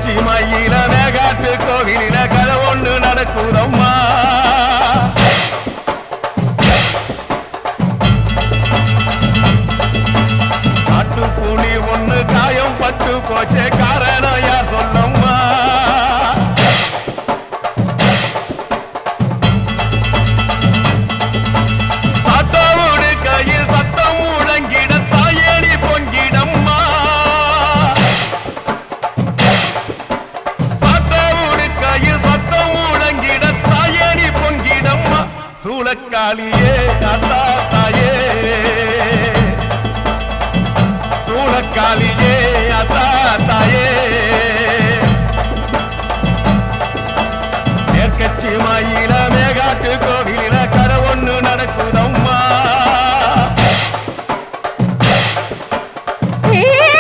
மேற்கச்சி மயில மேகாட்டு கோவிலில கதை ஒன்று நடக்குதம்மா. காட்டுப்புலி ஒண்ணு காயம் பட்டு போச்சே காரணம் யார் சொல்லம்மா. சாத்தோடு கையில் சத்தம் முழங்கிட தாயடி பொங்கிடம்மா. சாத்தோடு கையில் சத்தம் முழங்கிட தாயடி பொங்கிடம்மா. சூளக்காளியே அத்தா தாயே, சூளக்காளியே அத்தா தாயே. மேற்கச்சி